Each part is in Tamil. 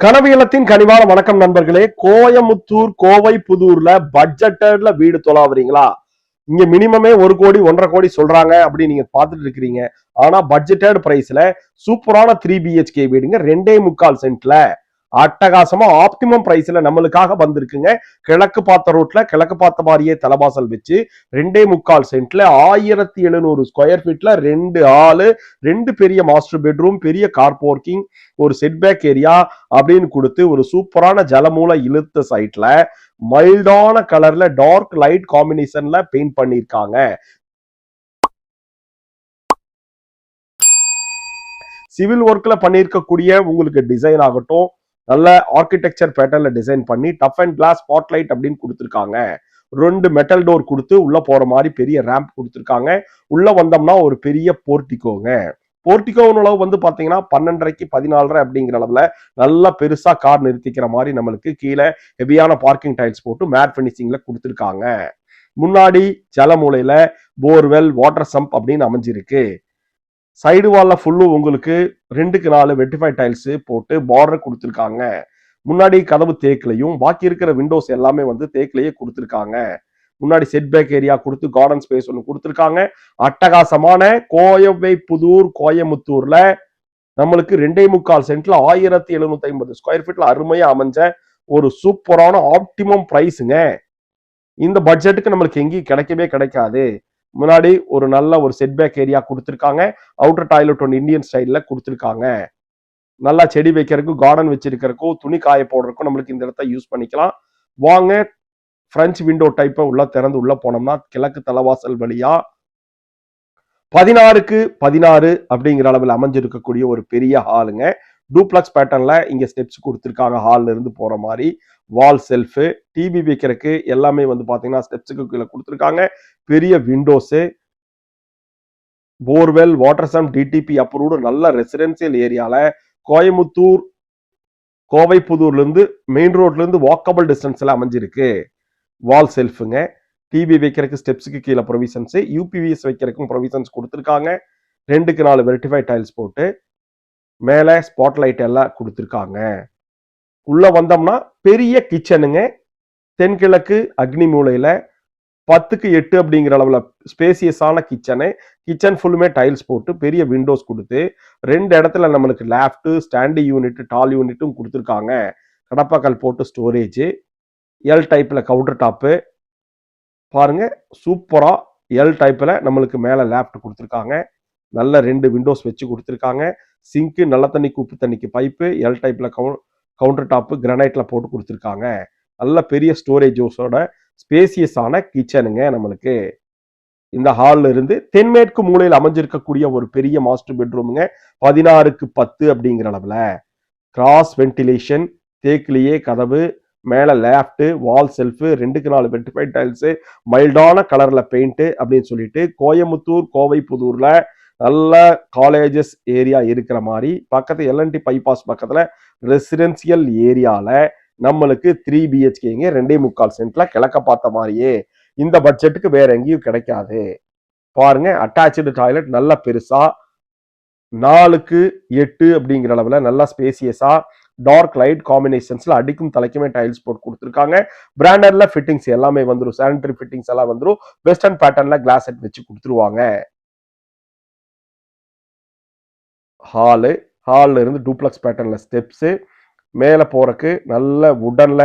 கனவியலத்தின் கனிவான வணக்கம் நண்பர்களே. கோயமுத்தூர் கோவை புதூர்ல பட்ஜெட்டர்ல வீடு தொலாவுறீங்களா? இங்க மினிமமே 1 கோடி 1.5 கோடி சொல்றாங்க அப்படின்னு நீங்க பாத்துட்டு இருக்கிறீங்க. ஆனா பட்ஜெட்டட் பிரைஸ்ல சூப்பரான 3 BHK வீடுங்க 2.25 சென்ட்ல அட்டகாசமா ஆப்டிமம் பிரைஸ்ல நம்மளுக்காக வந்திருக்குங்க. கிழக்கு பார்த்த ரோட்ல கிழக்கு பார்த்த மாதிரியே தலைவாசல் வச்சு 2.25 சென்ட்ல 1700 ஸ்கொயர் ஃபீட்ல 2 ஹாலு, 2 பெரிய மாஸ்டர் பெட்ரூம், பெரிய கார் பார்க்கிங், ஒரு செட்பேக் ஏரியா அப்படின்னு கொடுத்து ஒரு சூப்பரான ஜலமூல இழுத்த சைட்ல மைல்டான கலர்ல டார்க் லைட் காம்பினேஷன்ல பெயிண்ட் பண்ணிருக்காங்க. சிவில் ஒர்க்ல பண்ணிருக்கக்கூடிய உங்களுக்கு டிசைன் ஆகட்டும், நல்ல ஆர்கிடெக்சர் பேட்டர்ன்ல டிசைன் பண்ணி டஃப் அண்ட் கிளாஸ் ஸ்பாட்லைட் அப்படின்னு கொடுத்துருக்காங்க. 2 மெட்டல் டோர் கொடுத்து உள்ள போற மாதிரி பெரிய ரேம்ப் கொடுத்துருக்காங்க. உள்ள வந்தோம்னா ஒரு பெரிய போர்டிகோங்க. போர்டிகோவின் அளவு வந்து பாத்தீங்கன்னா 12.5க்கு 14.5 அப்படிங்கிற அளவுல நல்லா பெருசா கார் நிறுத்திக்கிற மாதிரி நம்மளுக்கு கீழே ஹெவியான பார்க்கிங் டைல்ஸ் போட்டு மேட் பினிஷிங்ல கொடுத்துருக்காங்க. முன்னாடி ஜலமூலையில போர்வெல் வாட்டர் சம்ப் அப்படின்னு அமைஞ்சிருக்கு. சைடு வால்ல ஃபுல்லும் உங்களுக்கு 2க்கு 4 வெட்டிஃபை டைல்ஸ் போட்டு பார்டர் கொடுத்துருக்காங்க. முன்னாடி கதவு தேக்கிலையும் பாக்கி இருக்கிற விண்டோஸ் எல்லாமே வந்து தேக்கிலேயே கொடுத்துருக்காங்க. முன்னாடி செட் பேக் ஏரியா கொடுத்து கார்டன் ஸ்பேஸ் ஒன்று கொடுத்துருக்காங்க. அட்டகாசமான கோயவை புதூர் கோயமுத்தூர்ல நம்மளுக்கு 2.25 சென்ட்ல 1750 ஸ்கொயர் ஃபீட்ல அருமையா அமைஞ்ச ஒரு சூப்பரான ஆப்டிமம் பிரைஸுங்க. இந்த பட்ஜெட்டுக்கு நம்மளுக்கு எங்கேயும் கிடைக்கவே கிடைக்காது. முன்னாடி ஒரு நல்ல ஒரு செட்பேக் ஏரியா கொடுத்துருக்காங்க. அவுட்டர் டாய்லெட் ஒன்று இந்தியன் ஸ்டைல்ல கொடுத்துருக்காங்க. நல்லா செடி வைக்கிறதுக்கும் கார்டன் வச்சிருக்கிறதுக்கும் துணி காய போடுறதுக்கும் நம்மளுக்கு இந்த இடத்த யூஸ் பண்ணிக்கலாம். வாங்க பிரெஞ்சு விண்டோ டைப்பை உள்ள திறந்து உள்ள போனோம்னா கிழக்கு தலைவாசல் வழியா 16க்கு 16 அப்படிங்கிற அளவில் அமைஞ்சிருக்கக்கூடிய ஒரு பெரிய ஹாலுங்க. டூப்ளக்ஸ் பேட்டர்ன்ல இங்க ஸ்டெப்ஸ் கொடுத்துருக்காங்க. ஹால்ல இருந்து போற மாதிரி வால் செல்ஃபு, டிவி வைக்கிறதுக்கு எல்லாமே வந்து பாத்தீங்கன்னா ஸ்டெப்ஸுக்கு கீழே கொடுத்துருக்காங்க. பெரிய windows, borewell water sump DTP approved நல்ல ரெசிடென்சியல் ஏரியால கோயமுத்தூர் கோவை புதூர்ல இருந்து மெயின் ரோட்ல இருந்து வாக்கபிள் டிஸ்டன்ஸ்ல அமைஞ்சிருக்கு. வால் செல்ஃபுங்க, டிவி வைக்கிறதுக்கு ஸ்டெப்ஸுக்கு கீழே ப்ரொவிஷன்ஸ், யூபிவிஎஸ் வைக்கிறதுக்கும் ப்ரொவிஷன்ஸ் கொடுத்துருக்காங்க. 2க்கு 4 வெர்டிஃபை டைல்ஸ் போட்டு மேலே ஸ்பாட்லைட் எல்லாம் கொடுத்துருக்காங்க. உள்ள வந்தோம்னா பெரிய கிச்சனுங்க. தென்கிழக்கு அக்னி மூலையில 10க்கு 8 அப்படிங்கிற அளவுல ஸ்பேசியஸான கிச்சனு. கிச்சன் ஃபுல்லுமே டைல்ஸ் போட்டு பெரிய விண்டோஸ் கொடுத்து 2 இடத்துல நம்மளுக்கு லேப்ட் ஸ்டாண்டி யூனிட் டால் யூனிட்டும் கொடுத்துருக்காங்க. கடப்பாக்கல் போட்டு ஸ்டோரேஜ், எல் டைப்ல கவுண்டர் டாப்பு பாருங்க. சூப்பரா எல் டைப்ல நம்மளுக்கு மேல லேப்ட் கொடுத்துருக்காங்க. நல்ல 2 விண்டோஸ் வச்சு கொடுத்துருக்காங்க. சிங்க்கு நல்ல தண்ணிக்கு உப்பு தண்ணிக்கு பைப்பு எல் டைப்ல கவுண்டர் டாப்பு கிரானைட்ல போட்டு கொடுத்துருக்காங்க. நல்ல பெரிய ஸ்டோரேஜோட ஸ்பேசியஸான கிச்சனுங்க. நம்மளுக்கு இந்த ஹால்ல இருந்து தென்மேற்கு மூலையில் அமைஞ்சிருக்கக்கூடிய ஒரு பெரிய மாஸ்டர் பெட்ரூமுங்க. 16க்கு 10 அப்படிங்கிற அளவுல கிராஸ் வென்டிலேஷன், தேக்கிலேயே கதவு, மேல லேப்ட், வால் செல்ஃப், 2க்கு 4 வெர்டிஃபை டைல்ஸ், மைல்டான கலர்ல பெயிண்ட் அப்படின்னு சொல்லிட்டு கோயமுத்தூர் கோவை புதூர்ல நல்ல காலேஜஸ் ஏரியா இருக்கிற மாதிரி பக்கத்து எல்என்டி பைபாஸ் பக்கத்துல ரெசிடென்சியல் ஏரியால நம்மளுக்கு 3 BHKங்க 2.25 சென்ட்ல கிழக்க பார்த்த மாதிரியே இந்த பட்ஜெட்டுக்கு வேற எங்கேயும் கிடைக்காது. பாருங்க அட்டாச்சு டாய்லெட் நல்ல பெருசா 4க்கு 8 அப்படிங்கிற அளவுல நல்லா ஸ்பேசியஸா டார்க் லைட் காம்பினேஷன்ஸ்ல அடிக்கும் தலைக்குமே டைல்ஸ் போட்டு கொடுத்துருக்காங்க. பிராண்டட்ல ஃபிட்டிங்ஸ் எல்லாமே வந்துடும். சானிட்டரி ஃபிட்டிங்ஸ் எல்லாம் வந்துடும். வெஸ்டர்ன் பேட்டர்ன்ல கிளாஸ் செட் வச்சு கொடுத்துருவாங்க. ஹால்ல இருந்து டூப்ளக்ஸ் பேட்டர்ன்ல ஸ்டெப்ஸ், மேல போறக்கு நல்ல வுடன்ல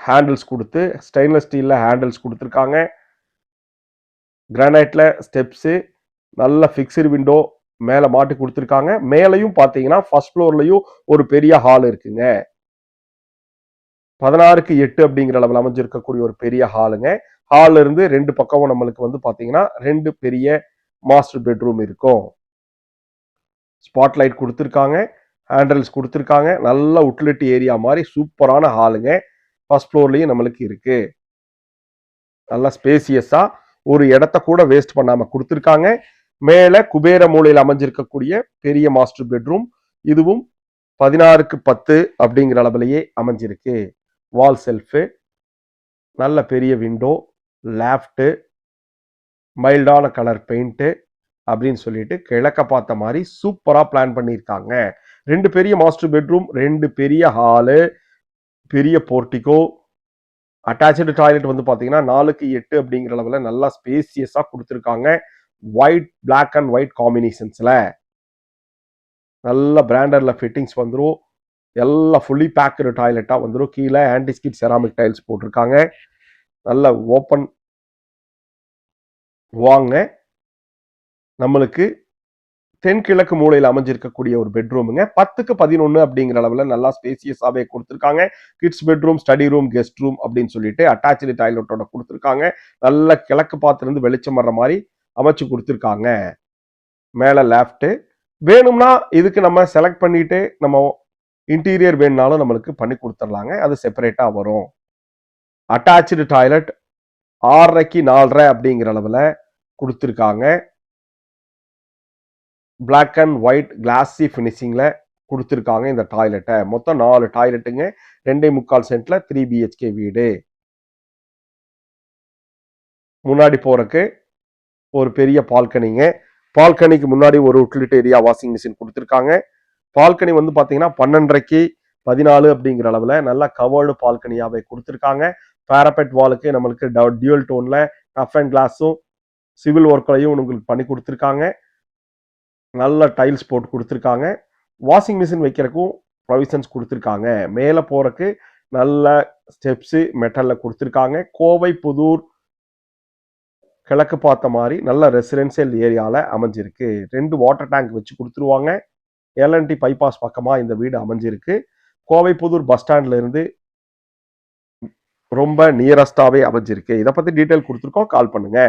ஹேண்டில்ஸ் கொடுத்து ஸ்டெயின்லெஸ் ஸ்டீல்ல ஹேண்டில்ஸ் கொடுத்துருக்காங்க. கிரானைட்ல ஸ்டெப்ஸ், நல்ல ஃபிக்ஸ்டு விண்டோ மேல மாட்டி கொடுத்துருக்காங்க. மேலையும் பாத்தீங்கன்னா ஃபர்ஸ்ட் ஃப்ளோர்லயும் ஒரு பெரிய ஹால் இருக்குங்க. 16க்கு 8 அப்படிங்கிற அளவில் அமைஞ்சிருக்கக்கூடிய ஒரு பெரிய ஹாலுங்க. ஹால்ல இருந்து 2 பக்கமும் நம்மளுக்கு வந்து பாத்தீங்கன்னா 2 பெரிய மாஸ்டர் பெட்ரூம் இருக்கும். ஸ்பாட்லைட் கொடுத்துருக்காங்க, ஹேண்டில்ஸ் கொடுத்துருக்காங்க. நல்ல உட்டிலிட்டி ஏரியா மாதிரி சூப்பரான ஹாலுங்க. ஃபர்ஸ்ட் ஃப்ளோர்லயும் நம்மளுக்கு இருக்கு. நல்ல ஸ்பேசியஸா ஒரு இடத்த கூட வேஸ்ட் பண்ணாம கொடுத்துருக்காங்க. மேல குபேர மூலையில் அமைஞ்சிருக்கக்கூடிய பெரிய மாஸ்டர் பெட்ரூம். இதுவும் 16க்கு 10 அப்படிங்கிற அளவிலேயே அமைஞ்சிருக்கு. வால் செல்ஃபு, நல்ல பெரிய விண்டோ, லேப்ட், மைல்டான கலர் பெயிண்ட் அப்படின்னு சொல்லிட்டு கிழக்க பார்த்த மாதிரி சூப்பரா பிளான் பண்ணியிருக்காங்க. 2 பெரிய மாஸ்டர் பெட்ரூம், 2 பெரிய ஹாலு, பெரிய போர்டிகோ, அட்டாச்சு டாய்லெட் வந்து பாத்தீங்கன்னா 4க்கு 8 அப்படிங்கிற அளவுல நல்லா ஸ்பேசியஸா கொடுத்துருக்காங்க. ஒயிட், பிளாக் அண்ட் ஒயிட் காம்பினேஷன்ஸ்ல நல்ல பிராண்டட்ல ஃபிட்டிங்ஸ் வந்துடும். எல்லாம் ஃபுல்லி பேக்கடு டாய்லெட்டா வந்துடும். கீழே ஆன்டிஸ்கிட் செராமிக் டைல்ஸ் போட்டிருக்காங்க. நல்ல ஓப்பன் வாங்க. நம்மளுக்கு தென்கிழக்கு மூலையில் அமைஞ்சிருக்கக்கூடிய ஒரு பெட்ரூமுங்க. 10க்கு 11 அப்படிங்கிற அளவுல நல்லா ஸ்பேசியஸாவே கொடுத்துருக்காங்க. Kids bedroom, study room, guest room அப்படின்னு சொல்லிட்டு அட்டாச்சு டாய்லெட்டோட கொடுத்துருக்காங்க. நல்ல கிழக்கு பார்த்திருந்து வெளிச்சம் வர்ற மாதிரி அமைச்சு கொடுத்துருக்காங்க. மேல லேஃப்ட் வேணும்னா இதுக்கு நம்ம செலக்ட் பண்ணிட்டு நம்ம இன்டீரியர் வேணும்னாலும் நம்மளுக்கு பண்ணி கொடுத்துடலாங்க. அது செப்பரேட்டா வரும். அட்டாச்சு டாய்லெட் 6.5க்கு 4.5 அப்படிங்கிற அளவுல கொடுத்துருக்காங்க. பிளாக் அண்ட் ஒயிட் கிளாசி பினிஷிங்ல கொடுத்துருக்காங்க இந்த டாய்லெட்டை. மொத்தம் 4 டாய்லெட்டுங்க. 2.25 சென்ட்ல 3 BHK வீடு. முன்னாடி போறக்கு ஒரு பெரிய பால்கனிங்க. பால்கனிக்கு முன்னாடி ஒரு உட்டிலிட்டேரியா வாஷிங் மிஷின் கொடுத்துருக்காங்க. பால்கனி வந்து பாத்தீங்கன்னா 12.5க்கு 14 அப்படிங்கிற அளவுல நல்லா கவர்டு பால்கனியாவே கொடுத்துருக்காங்க. பேரபெட் வாலுக்கு நம்மளுக்கு டியூவல் டோன்ல டஃப் அண்ட் கிளாஸும் சிவில் ஒர்க்களையும் உங்களுக்கு பண்ணி கொடுத்துருக்காங்க. நல்ல டைல்ஸ் போட்டு கொடுத்துருக்காங்க. வாஷிங் மிஷின் வைக்கிறதுக்கும் ப்ரொவிஷன்ஸ் கொடுத்துருக்காங்க. மேலே போறக்கு நல்ல ஸ்டெப்ஸு மெட்டல்ல கொடுத்துருக்காங்க. கோவை புதூர் கிழக்கு பார்த்த மாதிரி நல்ல ரெசிடென்சியல் ஏரியால அமைஞ்சிருக்கு. 2 வாட்டர் டேங்க் வச்சு கொடுத்துருவாங்க. எல்என்டி பைபாஸ் பக்கமா இந்த வீடு அமைஞ்சிருக்கு. கோவை புதூர் பஸ் ஸ்டாண்ட்ல இருந்து ரொம்ப நியரஸ்டாவே அமைஞ்சிருக்கு. இதை பத்தி டீட்டெயில் கொடுத்துருக்கோம். கால் பண்ணுங்க.